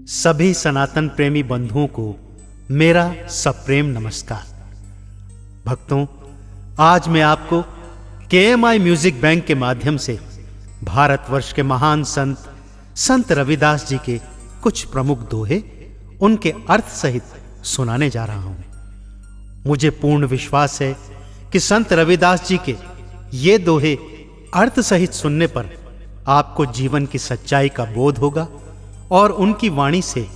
सभी सनातन प्रेमी बंधुओं को मेरा सप्रेम नमस्कार। भक्तों, आज मैं आपको केएमआई म्यूजिक बैंक के माध्यम से भारतवर्ष के महान संत रविदास जी के कुछ प्रमुख दोहे उनके अर्थ सहित सुनाने जा रहा हूं। मुझे पूर्ण विश्वास है कि संत रविदास जी के ये दोहे अर्थ सहित सुनने पर आपको जीवन की सच्चाई का बोध होगा और उनकी वाणी से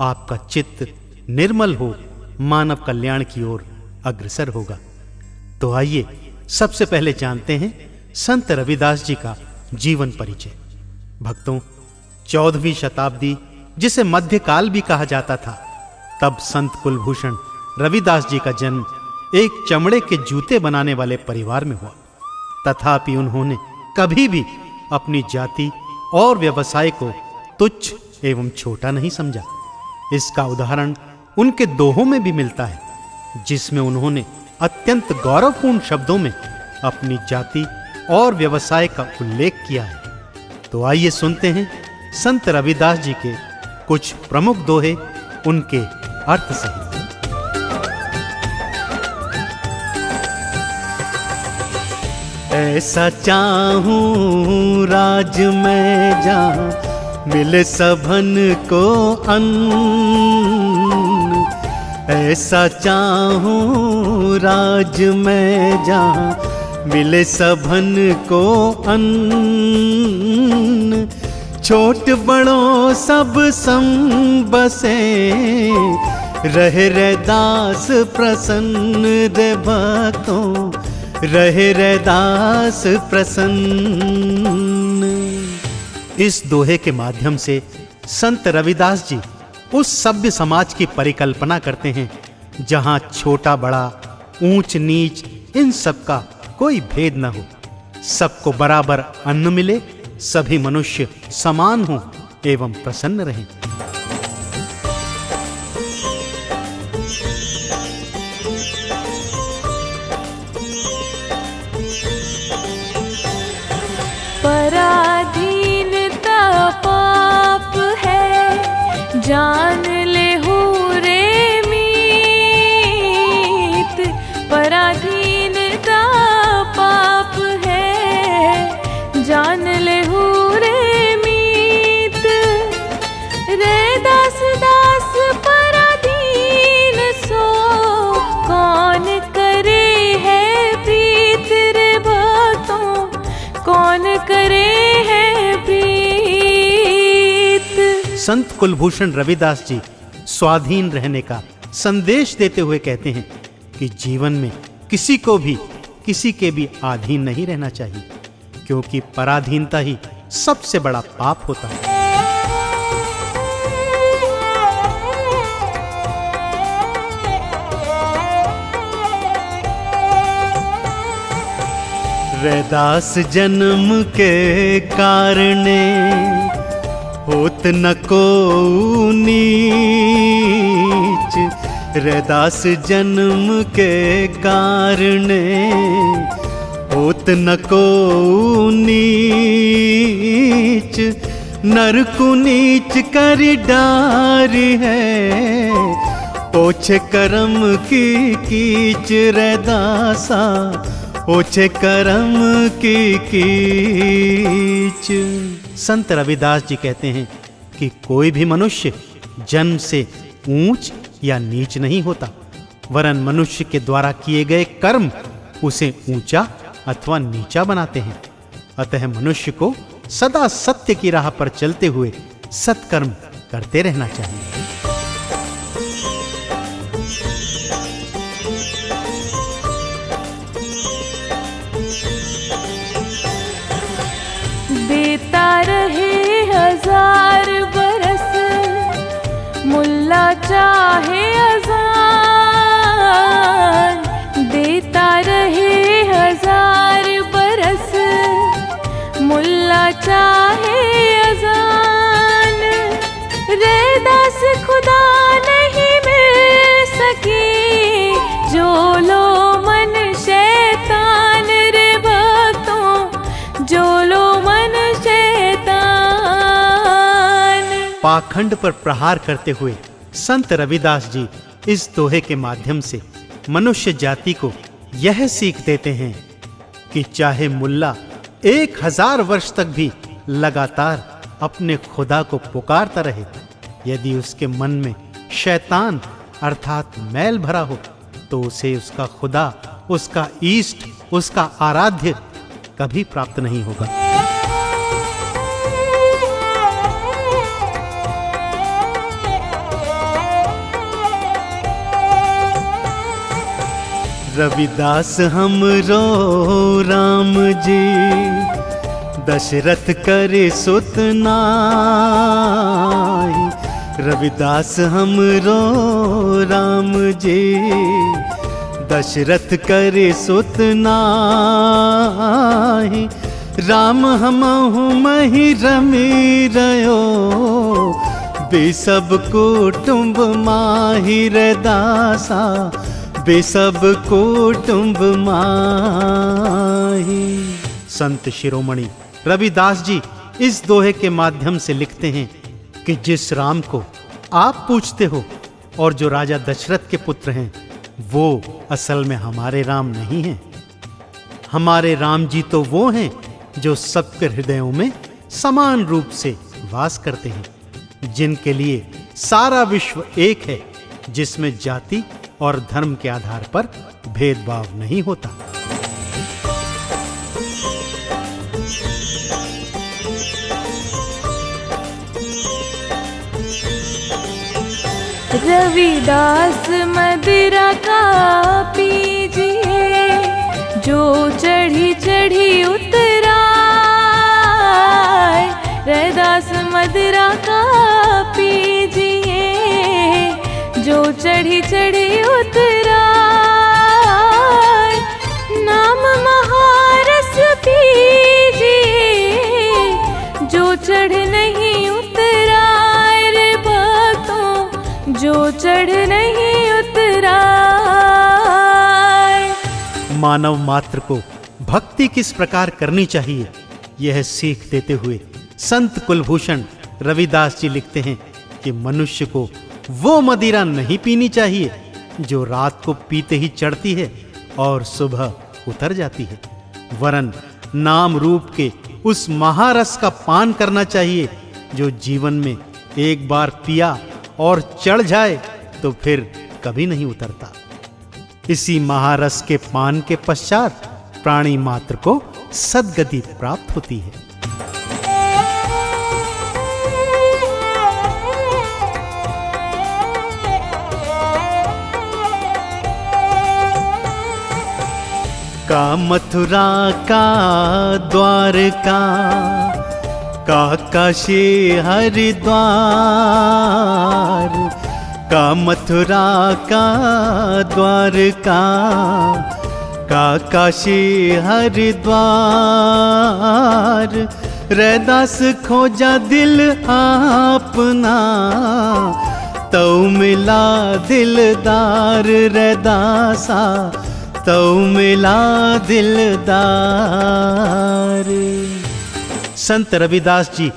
आपका चित्त निर्मल हो मानव कल्याण की ओर अग्रसर होगा। तो आइए सबसे पहले जानते हैं संत रविदास जी का जीवन परिचय। भक्तों, 14वीं शताब्दी, जिसे मध्यकाल भी कहा जाता था, तब संत कुलभूषण रविदास जी का जन्म एक चमड़े के जूते बनाने वाले परिवार में हुआ। तथापि उन्होंने कभी भी अपनी जाति और व्यवसाय को तुच्छ एवं छोटा नहीं समझा। इसका उदाहरण उनके दोहों में भी मिलता है, जिसमें उन्होंने अत्यंत गौरवपूर्ण शब्दों में अपनी जाति और व्यवसाय का उल्लेख किया है। तो आइए सुनते हैं संत रविदास जी के कुछ प्रमुख दोहे उनके अर्थ सहित। ऐसा चाहूं राज में जहां मिले सबन को अन्न, ऐसा चाहूं राज में जहां मिले सबन को अन्न, छोट बड़ों सब सम बसे, रहे रे दास प्रसन्न रे भक्तों, रहे रे दास प्रसन्न। इस दोहे के माध्यम से संत रविदास जी उस सभ्य समाज की परिकल्पना करते हैं जहां छोटा बड़ा, ऊंच नीच, इन सब का कोई भेद न हो, सबको बराबर अन्न मिले, सभी मनुष्य समान हों एवं प्रसन्न रहें। जान ले हो रे मीत, पराधीनता पाप है, जान ले हो रे मीत, रे दास दास पराधीन सो, कौन करे है प्रीत रे भक्तों, कौन करे है प्रीत। संत कुलभूषण रविदास जी स्वाधीन रहने का संदेश देते हुए कहते हैं कि जीवन में किसी को भी किसी के भी अधीन नहीं रहना चाहिए, क्योंकि पराधीनता ही सबसे बड़ा पाप होता है। रैदास जन्म के कारणे होत न को नीच, रैदास जन्म के कारणे होत न को नीच, नर को नीच कर डार है, ओछे कर्म की कीच रैदासा, ओछे कर्म की कीच। संत रविदास जी कहते हैं कि कोई भी मनुष्य जन्म से ऊंच या नीच नहीं होता, वरन मनुष्य के द्वारा किए गए कर्म उसे ऊंचा अथवा नीचा बनाते हैं। अतः मनुष्य को सदा सत्य की राह पर चलते हुए सत्कर्म करते रहना चाहिए। देता रहे 1000 बरस, मुल्ला चाहे अज़ान, देता रहे 1000 बरस, मुल्ला चाहे अज़ान, रे दास खुदा नहीं मिल सकी, जो लो मन शैतान रे भक्तों, जो लो मन शैतान। पाखंड पर प्रहार करते हुए संत रविदास जी इस दोहे के माध्यम से मनुष्य जाति को यह सीख देते हैं कि चाहे मुल्ला 1000 वर्ष तक भी लगातार अपने खुदा को पुकारता रहे, यदि उसके मन में शैतान अर्थात मैल भरा हो तो उसे उसका खुदा, उसका ईष्ट, उसका आराध्य कभी प्राप्त नहीं होगा। रविदास हमरो राम जी दशरथ करे सुत नाई। रविदास हमरो राम जी दशरथ करे सुत नाई। राम हमहु महि रमी रयो बेसब कुटुंब माहि रैदासा बेसब कुटुंब माही। संत शिरोमणि रविदास जी इस दोहे के माध्यम से लिखते हैं कि जिस राम को आप पूछते हो और जो राजा दशरथ के पुत्र हैं, वो असल में हमारे राम नहीं हैं। हमारे राम जी तो वो हैं जो सबके हृदयों में समान रूप से वास करते हैं, जिनके लिए सारा विश्व एक है, जिसमें जाति और धर्म के आधार पर भेदभाव नहीं होता। रविदास मदिरा का पीजिए जो चढ़ी चढ़ी उतराए। रविदास मदिरा का पीजिए जो चढ़ी चढ़ी उतराए। नाम महारस पीजिए जो चढ़ नहीं उतराए। रे भक्तों जो चढ़ नहीं उतराए। मानव मात्र को भक्ति किस प्रकार करनी चाहिए, यह सीख देते हुए संत कुलभूषण रविदास जी लिखते हैं कि मनुष्य को वो मदिरा नहीं पीनी चाहिए जो रात को पीते ही चढ़ती है और सुबह उतर जाती है, वरन नाम रूप के उस महारस का पान करना चाहिए जो जीवन में एक बार पिया और चढ़ जाए तो फिर कभी नहीं उतरता। इसी महारस के पान के पश्चात प्राणी मात्र को सद्गति प्राप्त होती है। का मथुरा का द्वारका का काशी हरिद्वार। का मथुरा का द्वारका का काशी हरिद्वार। रैदास खोजा दिल आपना तो मिला दिलदार। रैदासा तो मिला दिलदार। संत रविदास जी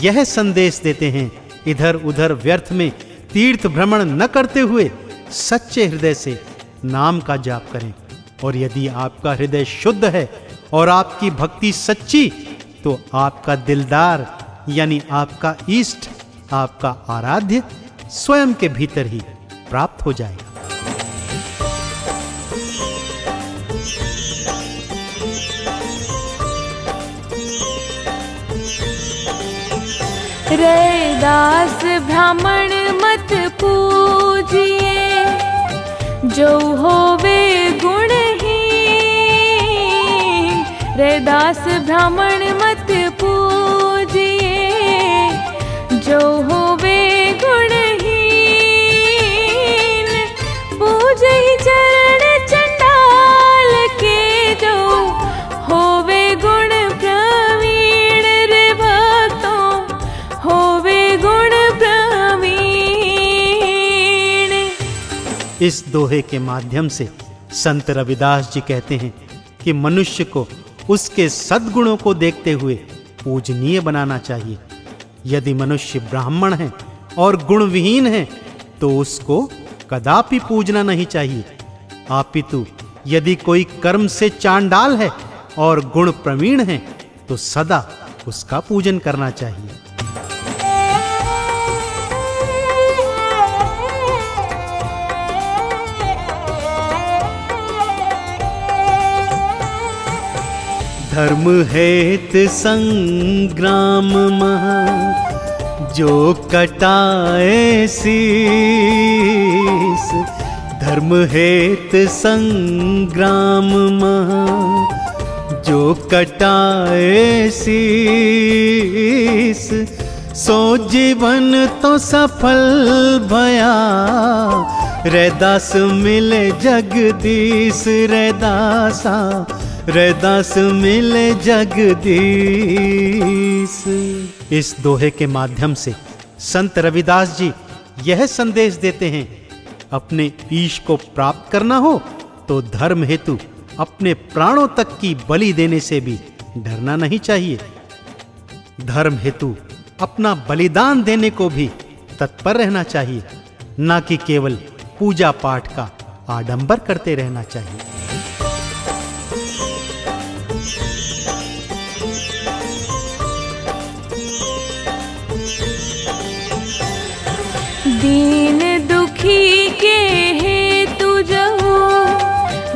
यह संदेश देते हैं, इधर उधर व्यर्थ में तीर्थ भ्रमण न करते हुए सच्चे हृदय से नाम का जाप करें। और यदि आपका हृदय शुद्ध है और आपकी भक्ति सच्ची, तो आपका दिलदार यानी आपका इष्ट, आपका आराध्य स्वयं के भीतर ही प्राप्त हो जाएगा। रैदास ब्राह्मण मत पूजिए जो होवे गुणहीन। रैदास ब्राह्मण मत पूजिए जो होवे गुणहीन। पूजे ही चरण चंडाल के जो होवे गुण प्रवीण। रे भक्तों होवे गुण प्रवीण। इस दोहे के माध्यम से संत रविदास जी कहते हैं कि मनुष्य को उसके सद्गुणों को देखते हुए पूजनीय बनाना चाहिए। यदि मनुष्य ब्राह्मण है और गुणविहीन है तो उसको कदापि पूजना नहीं चाहिए। अपितु यदि कोई कर्म से चांडाल है और गुण प्रवीण है तो सदा उसका पूजन करना चाहिए। धर्म हेत संग्राम महा जो कटाए शीस, धर्म हेत संग्राम महा जो कटाए शीस, सो जीवन तो सफल भया, रैदास मिले जगदीश रैदासा, रैदास मिले जगदीश। इस दोहे के माध्यम से संत रविदास जी यह संदेश देते हैं, अपने ईश को प्राप्त करना हो तो धर्म हेतु अपने प्राणों तक की बलि देने से भी डरना नहीं चाहिए। धर्म हेतु अपना बलिदान देने को भी तत्पर रहना चाहिए, ना कि केवल पूजा पाठ का आडंबर करते रहना चाहिए। दीन दुखी के हेतु जहु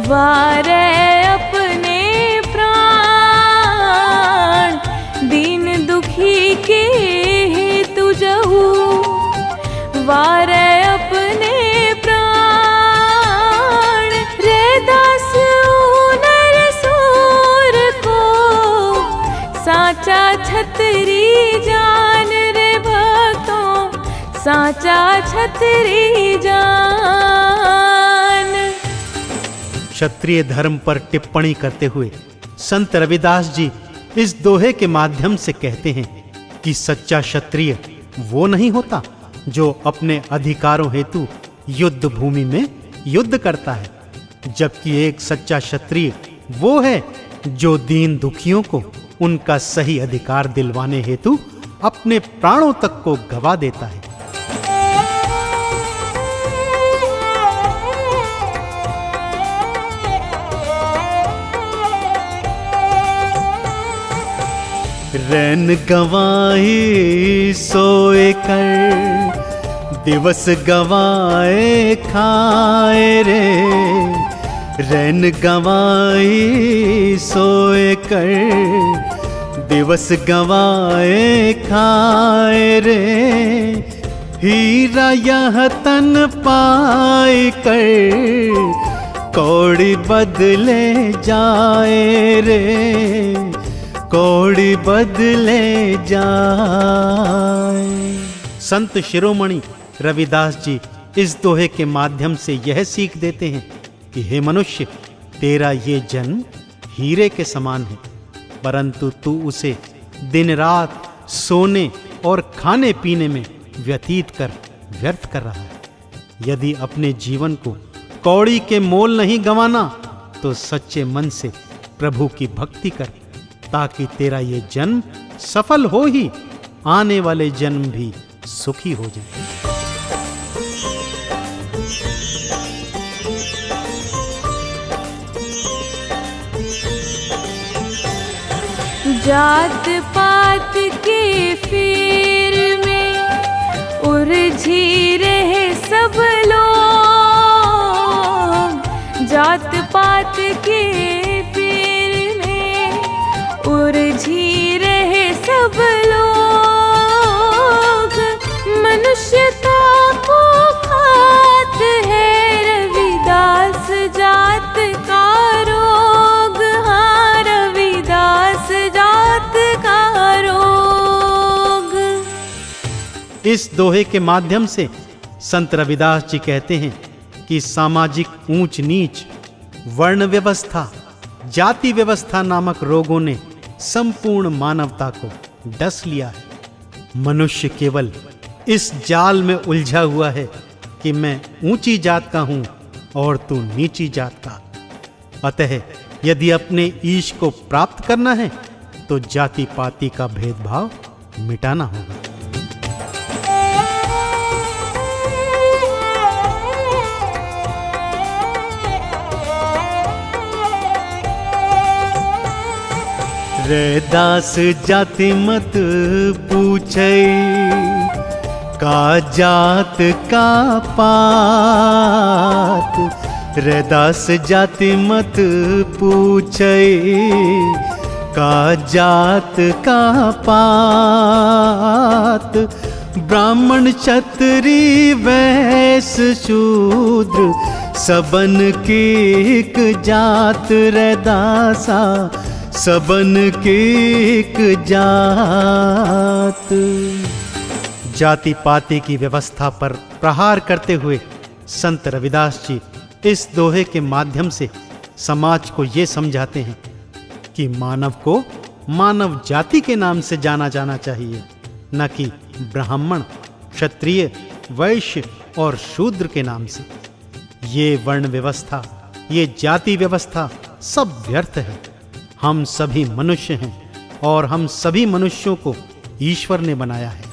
वारे अपने प्राण, दीन दुखी के हेतु जहु वारे अपने प्राण, रैदास नर सूर को साचा छतरी जान रे भक्तों, साचा छतरी जान। क्षत्रिय धर्म पर टिप्पणी करते हुए संत रविदास जी इस दोहे के माध्यम से कहते हैं कि सच्चा क्षत्रिय वो नहीं होता जो अपने अधिकारों हेतु युद्ध भूमि में युद्ध करता है, जबकि एक सच्चा क्षत्रिय वो है जो दीन दुखियों को उनका सही अधिकार दिलवाने हेतु अपने प्राणों तक को गवा देता है। रैन गवाई सोए कर, दिवस गवाए खाए रे, रैन गवाई सोए कर, दिवस गवाए खाए रे, हीरा यह तन पाए कर, कौड़ी बदले जाए रे, कौड़ी बदले जाए। संत शिरोमणि रविदास जी इस दोहे के माध्यम से यह सीख देते हैं कि हे मनुष्य, तेरा ये जन्म हीरे के समान है, परंतु तू उसे दिन रात सोने और खाने पीने में व्यतीत कर व्यर्थ कर रहा है। यदि अपने जीवन को कौड़ी के मोल नहीं गंवाना तो सच्चे मन से प्रभु की भक्ति कर, ताकि तेरा ये जन्म सफल हो ही आने वाले जन्म भी सुखी हो जाए। जात पात के फेर में उलझी रहे सब लोग, जात पात के फेर में उलझी रहे सब लोग, मनुष्यता को खात है रविदास जात का रोग, हाँ रविदास जात का रोग। इस दोहे के माध्यम से संत रविदास जी कहते हैं कि सामाजिक ऊंच नीच, वर्ण व्यवस्था, जाति व्यवस्था नामक रोगों ने संपूर्ण मानवता को डस लिया है। मनुष्य केवल इस जाल में उलझा हुआ है कि मैं ऊंची जात का हूं और तू नीची जात का। अतः यदि अपने ईश को प्राप्त करना है तो जाति पाति का भेदभाव मिटाना होगा। रैदास जाति मत पूछे, का जात का पात। रैदास जाति मत पूछे, का जात का पात। ब्राह्मण क्षत्रिय वैश्य शूद्र, सबन की एक जात। रैदासा सबन की एक जात। जाति पाति की व्यवस्था पर प्रहार करते हुए संत रविदास जी इस दोहे के माध्यम से समाज को ये समझाते हैं कि मानव को मानव जाति के नाम से जाना जाना चाहिए, न कि ब्राह्मण, क्षत्रिय, वैश्य और शूद्र के नाम से। ये वर्ण व्यवस्था, ये जाति व्यवस्था सब व्यर्थ है। हम सभी मनुष्य हैं और हम सभी मनुष्यों को ईश्वर ने बनाया है।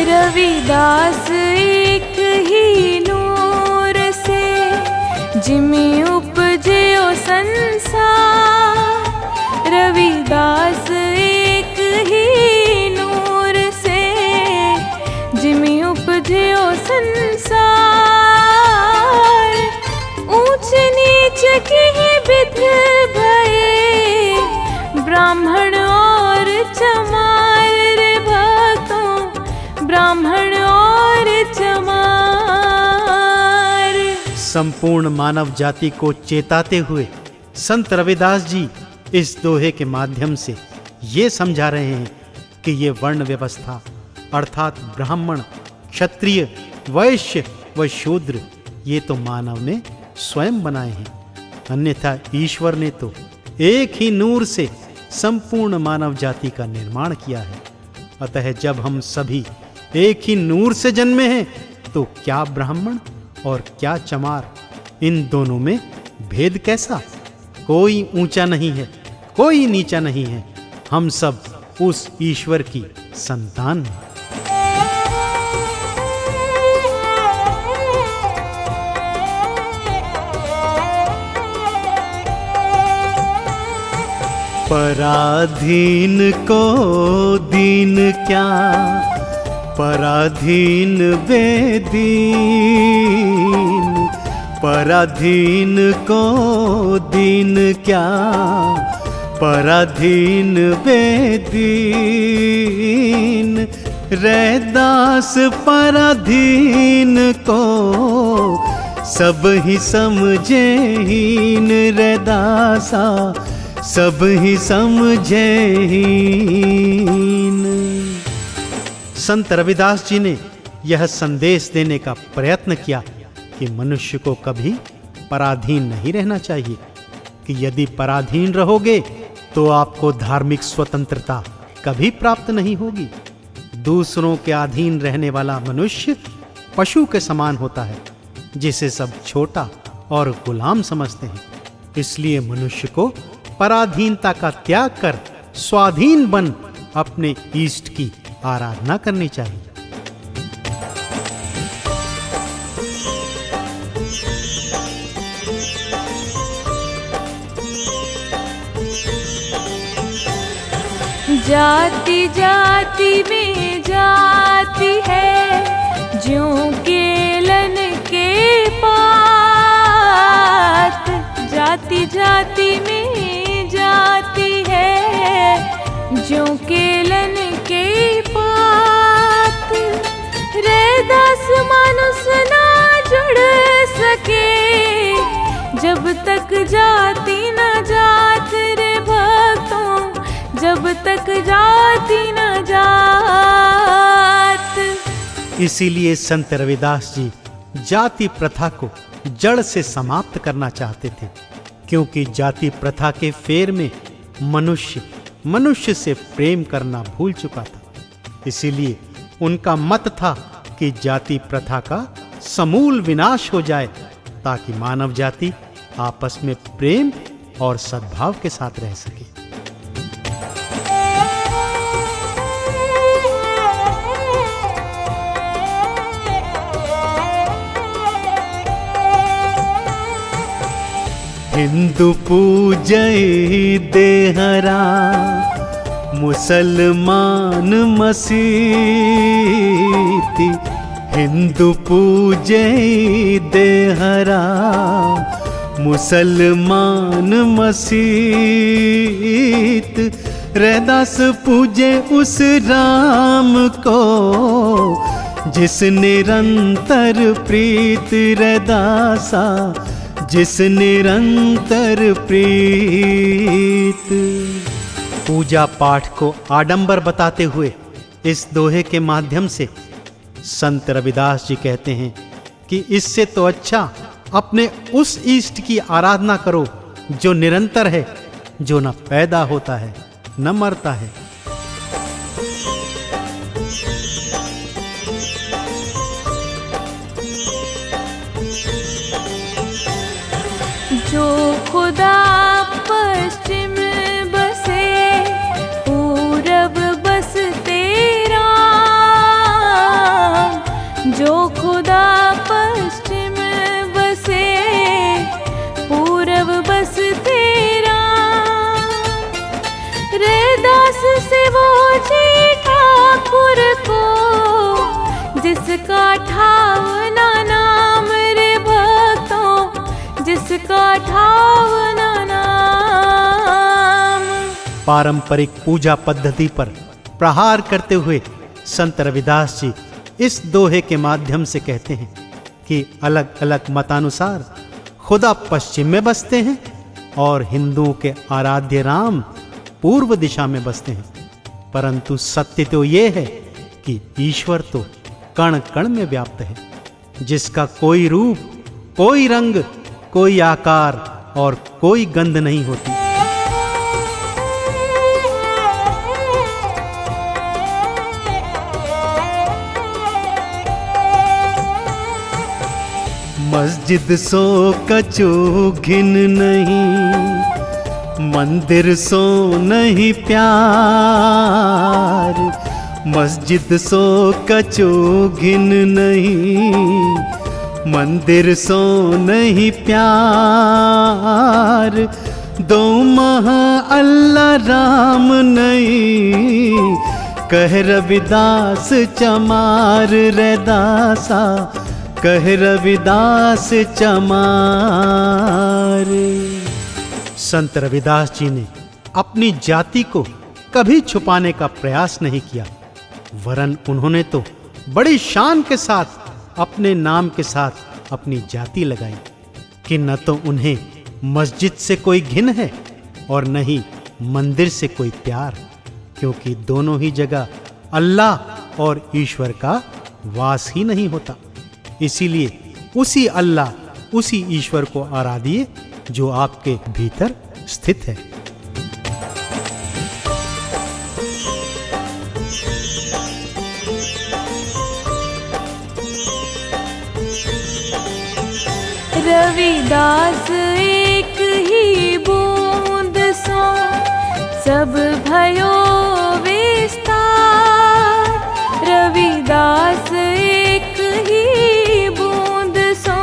रविदास एक ही नूर से जिमि उपजयो संसार। रविदास एक ही नूर से जिमि उपजयो संसार। ऊंच नीच की विध भये, ब्राह्मण और चमार। रे भक्तों, ब्राह्मण और चमार। संपूर्ण मानव जाति को चेताते हुए संत रविदास जी इस दोहे के माध्यम से ये समझा रहे हैं कि ये वर्ण व्यवस्था अर्थात ब्राह्मण, क्षत्रिय, वैश्य व शूद्र ये तो मानव ने स्वयं बनाए हैं, अन्यथा ईश्वर ने तो एक ही नूर से संपूर्ण मानव जाति का निर्माण किया है। अतः जब हम सभी एक ही नूर से जन्मे हैं तो क्या ब्राह्मण और क्या चमार, इन दोनों में भेद कैसा? कोई ऊंचा नहीं है, कोई नीचा नहीं है, हम सब उस ईश्वर की संतान हैं। पराधीन को दीन क्या, पराधीन बेदीन। पराधीन को दीन क्या, पराधीन बेदीन। रैदास पराधीन को सब ही समझे हीन। रैदासा सब ही समझे हीन। संत रविदास जी ने यह संदेश देने का प्रयत्न किया कि मनुष्य को कभी पराधीन नहीं रहना चाहिए, कि यदि पराधीन रहोगे तो आपको धार्मिक स्वतंत्रता कभी प्राप्त नहीं होगी। दूसरों के अधीन रहने वाला मनुष्य पशु के समान होता है, जिसे सब छोटा और गुलाम समझते हैं। इसलिए मनुष्य को पराधीनता का त्याग कर स्वाधीन बन अपने इष्ट की आराधना करनी चाहिए। जाति जाति में जाति है, ज्यों केलन के पात। जाति जाति में जाति है, ज्यों केलन के पात। रैदास मानुष ना जुड़ सके, जब तक जाति न जात। रे भक्तों, जब तक जाति न जात। इसीलिए संत रविदास जी जाति प्रथा को जड़ से समाप्त करना चाहते थे, क्योंकि जाति प्रथा के फेर में मनुष्य से प्रेम करना भूल चुका था। इसीलिए उनका मत था कि जाति प्रथा का समूल विनाश हो जाए, ताकि मानव जाति आपस में प्रेम और सद्भाव के साथ रह सके। हिंदू पूजय देहरा, मुसलमान मसीती। हिंदू पूजय देहरा, मुसलमान मसीत। रैदास पूजे उस राम को, जिस निरंतर प्रीत। रैदासा जिस निरंतर प्रीत। पूजा पाठ को आडंबर बताते हुए इस दोहे के माध्यम से संत रविदास जी कहते हैं कि इससे तो अच्छा अपने उस इष्ट की आराधना करो जो निरंतर है, जो न पैदा होता है न मरता है। जो खुदा पश्चिम बसे, पूरब बसते राम। जो खुदा पश्चिम बसे, पूरब बसते राम। रैदास से वो जी ठाकुर को, जिसका ठावना नाम रे भक्तों, जिसका ठावना नाम। पारंपरिक पूजा पद्धति पर प्रहार करते हुए संत रविदास जी इस दोहे के माध्यम से कहते हैं कि अलग अलग मतानुसार खुदा पश्चिम में बसते हैं और हिंदुओं के आराध्य राम पूर्व दिशा में बसते हैं, परंतु सत्य तो ये है कि ईश्वर तो कण कण में व्याप्त है, जिसका कोई रूप, कोई रंग, कोई आकार और कोई गंध नहीं होती। मस्जिद सो कचो घिन नहीं, मंदिर सो नहीं प्यार। मस्जिद सो कचो घिन नहीं, मंदिर सो नहीं प्यार। दो महा अल्लाह राम नहीं, कह रविदास चमार। रैदासा कह रविदास चमार। संत रविदास जी ने अपनी जाति को कभी छुपाने का प्रयास नहीं किया, वरन उन्होंने तो बड़ी शान के साथ अपने नाम के साथ अपनी जाति लगाई कि न तो उन्हें मस्जिद से कोई घिन है और न ही मंदिर से कोई प्यार, क्योंकि दोनों ही जगह अल्लाह और ईश्वर का वास ही नहीं होता। इसीलिए उसी अल्लाह, उसी ईश्वर को आराधिए जो आपके भीतर स्थित है। रविदास एक ही बूंद सो, सब भयो विस्तार। रविदास एक ही बूंद सो,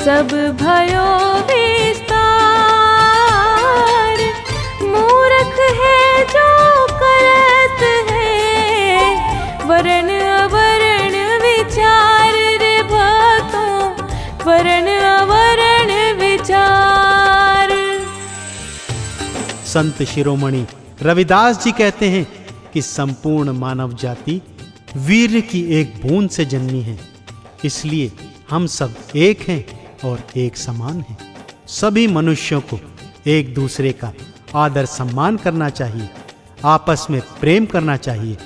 सब भयो विस्तार। मूर्ख है जो करत है, वरण अवरण विचार रे भक्तों, वरण अवरण विचार। संत शिरोमणि रविदास जी कहते हैं कि संपूर्ण मानव जाति वीर की एक बूंद से जन्मी है, इसलिए हम सब एक हैं और एक समान हैं। सभी मनुष्यों को एक दूसरे का आदर सम्मान करना चाहिए, आपस में प्रेम करना चाहिए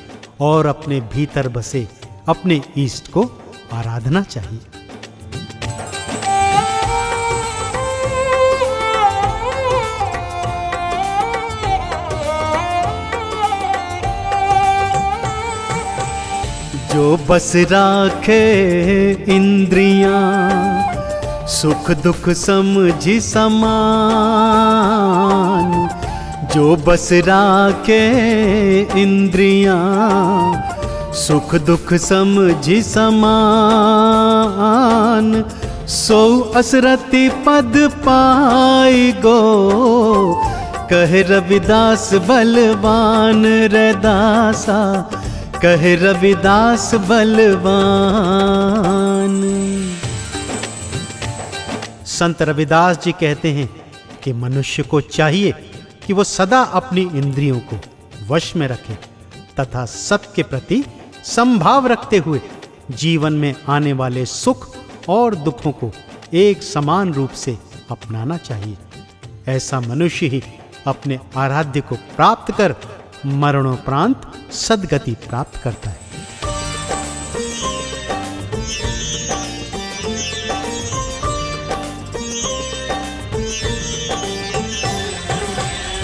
और अपने भीतर बसे अपने ईष्ट को आराधना चाहिए। जो बस राखे इंद्रियां, सुख दुख समझी समान। जो बस राखे इंद्रियां, सुख दुख समझी समान। सो असरति पद पाई गो, कह रविदास बलवान रैदासा, कह रविदास बलवान। संत रविदास जी कहते हैं कि मनुष्य को चाहिए कि वो सदा अपनी इंद्रियों को वश में रखे तथा सबके प्रति समभाव रखते हुए जीवन में आने वाले सुख और दुखों को एक समान रूप से अपनाना चाहिए। ऐसा मनुष्य ही अपने आराध्य को प्राप्त कर मरणोपरांत सद्गति प्राप्त करता है।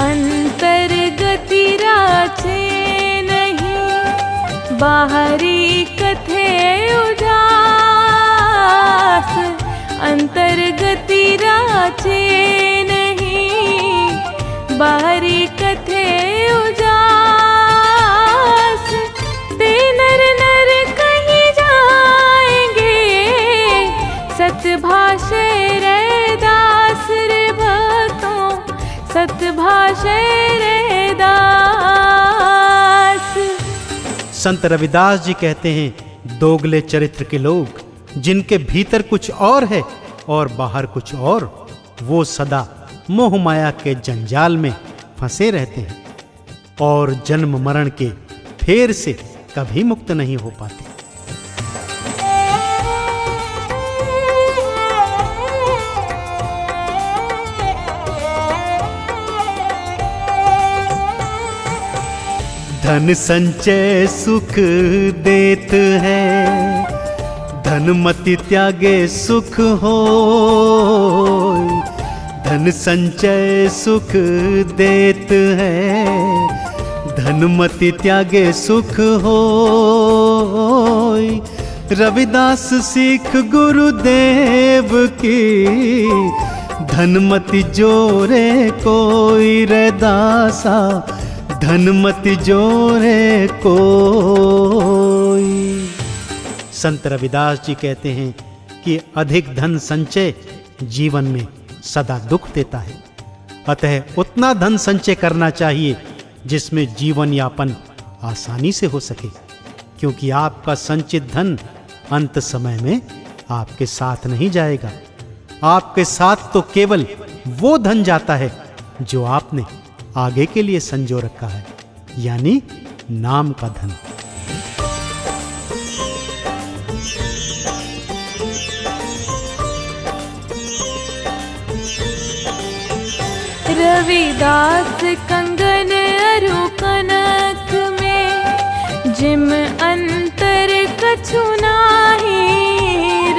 अंतर्गति राचे नहीं, बाहरी कथे उजास। अंतर्गति राचे नहीं, बाहरी कथे उजास। ते नर नर कहीं जाएंगे, सतभाषे रैदास रे भक्तों, सतभाषे रैदास। संत रविदास जी कहते हैं, दोगले चरित्र के लोग जिनके भीतर कुछ और है और बाहर कुछ और, वो सदा मोह माया के जंजाल में फंसे रहते हैं और जन्म मरण के फेर से कभी मुक्त नहीं हो पाते। धन संचय सुख देत है, धन मति त्यागे सुख होय। धन संचय सुख देत है, धन मति त्यागे सुख होय। रविदास सीख गुरुदेव की, धनमति जोरे कोई रैदासा, धनमति जोरे कोई। संत रविदास जी कहते हैं कि अधिक धन संचय जीवन में सदा दुख देता है, अतः उतना धन संचय करना चाहिए जिसमें जीवन यापन आसानी से हो सके, क्योंकि आपका संचित धन अंत समय में आपके साथ नहीं जाएगा। आपके साथ तो केवल वो धन जाता है जो आपने आगे के लिए संजो रखा है, यानी नाम का धन। रविदास कंगन अरु कनक में, जिम अंतर कछु नाही।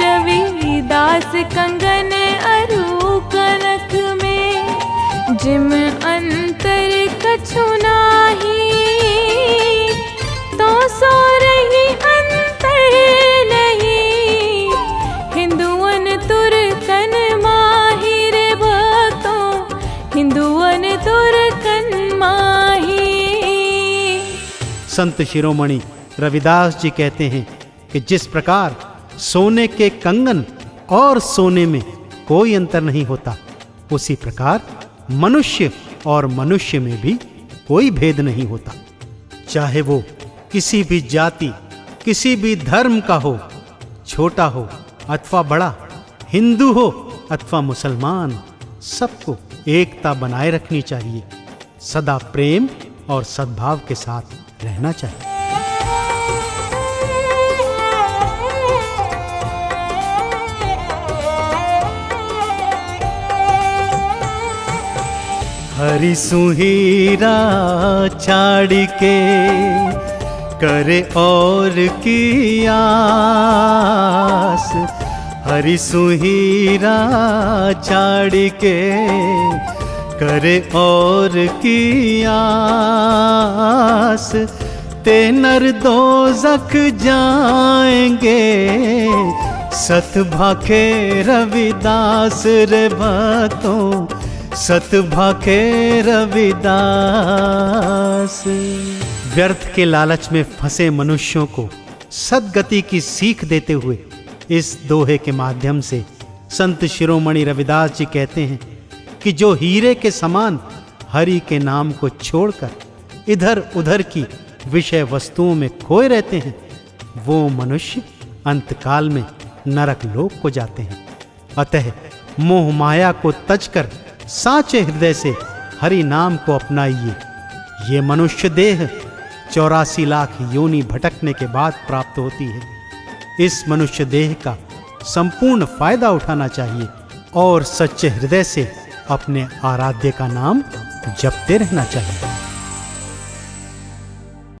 रविदास कंगन अरु कनक में, जिम अंतर कछु नाही। तो सो रही अंतर नहीं, हिंदुअन तुर्कन माहिर भक्तों, हिंदुअन तुर्कन माही। संत शिरोमणि रविदास जी कहते हैं कि जिस प्रकार सोने के कंगन और सोने में कोई अंतर नहीं होता, उसी प्रकार मनुष्य और मनुष्य में भी कोई भेद नहीं होता। चाहे वो किसी भी जाति, किसी भी धर्म का हो, छोटा हो अथवा बड़ा, हिंदू हो अथवा मुसलमान, सबको एकता बनाए रखनी चाहिए। सदा प्रेम और सद्भाव के साथ रहना चाहिए। हरि सुहीरा छाड़ के करे और की आस। हरि सुहीरा छाड़ के करे और की आस। ते नर दोज़ख जाएंगे, सत भाखे रविदास रे भक्तों, सत भाखे रविदास। व्यर्थ के लालच में फंसे मनुष्यों को सद्गति की सीख देते हुए इस दोहे के माध्यम से संत शिरोमणि रविदास जी कहते हैं कि जो हीरे के समान हरि के नाम को छोड़कर इधर उधर की विषय वस्तुओं में खोए रहते हैं, वो मनुष्य अंतकाल में नरक लोक को जाते हैं। अतः मोह माया को तज कर साचे हृदय से हरि नाम को अपनाइए। ये मनुष्य देह 84 लाख योनि भटकने के बाद प्राप्त होती है। इस मनुष्य देह का संपूर्ण फायदा उठाना चाहिए और सच्चे हृदय से अपने आराध्य का नाम जपते रहना चाहिए।